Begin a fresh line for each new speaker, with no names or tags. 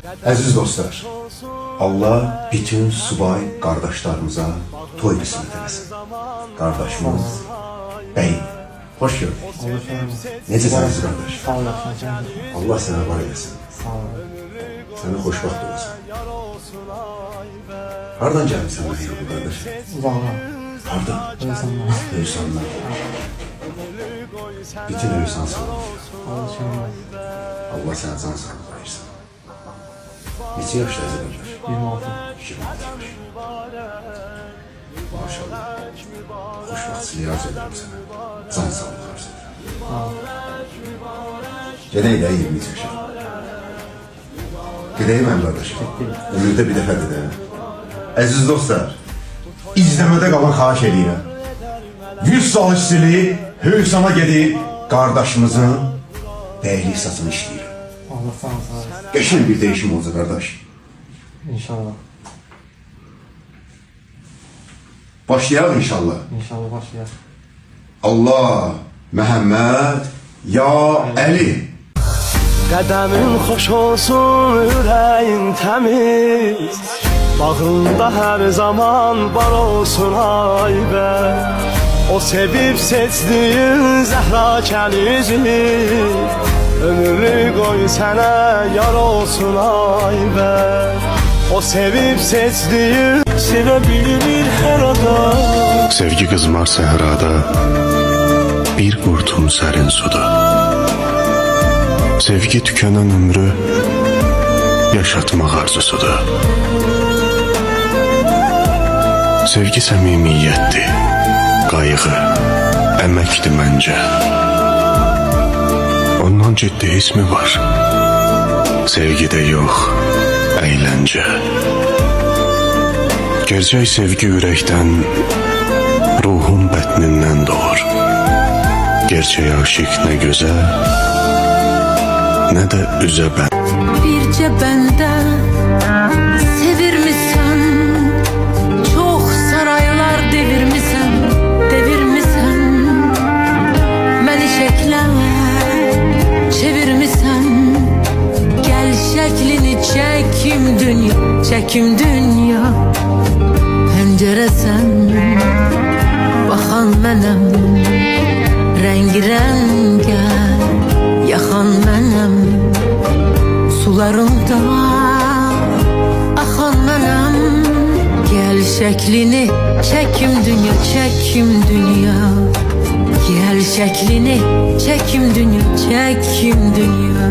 Əziz dostlar, Allah bütün subay qardaşlarımıza toy qismət eləsin. Qardaşımız Bəy, hoş gördük. Necəsən əziz qardaş?
Sağ olasın.
Allah sənə var eləsin.
Sağ ol.
Sənə xoşbaxt olasın. Hardan gəlmişsən mənə bu qardaş?
Uzaqlar.
Hardan?
İnsanlar.
Höysandan. Bütün höysan sağ ol. Allah sənə can sağlığı ayırsın. Neçə yaşda əziz qardaş?
26.
26 yaş. Maşallah. Xoşbaxtçılığı arz edirəm sənə. Can sağlığı arz edirəm. Gedək də 20 yaşa. Gedək mən qardaşım. Ömürdə bir dəfədir də. Əziz dostlar, izləmədə qalan xahiş edirəm. 100 sal işçiliği Hüsama gedib qardaşımızın bəylik saçını işləyirəm.
Allah sağ ol.
Qəşəng bir değişim olacaq qardaş.
İnşallah.
Başlayalım inşallah.
İnşallah başlayar.
Allah, Məhəmməd, ya Əli.
Qədəmin xoş olsun, ürəyin təmiz, bağında hər zaman bar olsun aybə. O sevib seçdiyin Zəhra kənizi, ömrünü qoy sənə yar olsun aybə. O sevib seçdiyin sevə bilir hər adam.
Sevgi qızmar səhrada, bir qurtum sərin suda. Sevgi tükənən ömrü yaşatmaq arzusudur. Sevgi səmimiyyətdir, qayğı, əməkdir məncə. Ondan ciddi ismi var, sevgidə yox, əyləncə. Gerçək sevgi ürəkdən, ruhun bətnindən doğur. Gerçək aşıq nə gözəl, nə də üzə bən.
Bircə bəndən sevirmisən, çox saraylar devirmisən, devirmisən. Məni şəklə çevirmisən, gəl şəklini çəkim dünya, çəkim dünya. Pəncərəsən, baxan mənəm, rəng-rəngə yaxan mənəm. Sularımda axan mənəm, gəl şəklini çəkim dünya, çəkim dünya. Gəl şəklini çəkim dünya, çəkim dünya.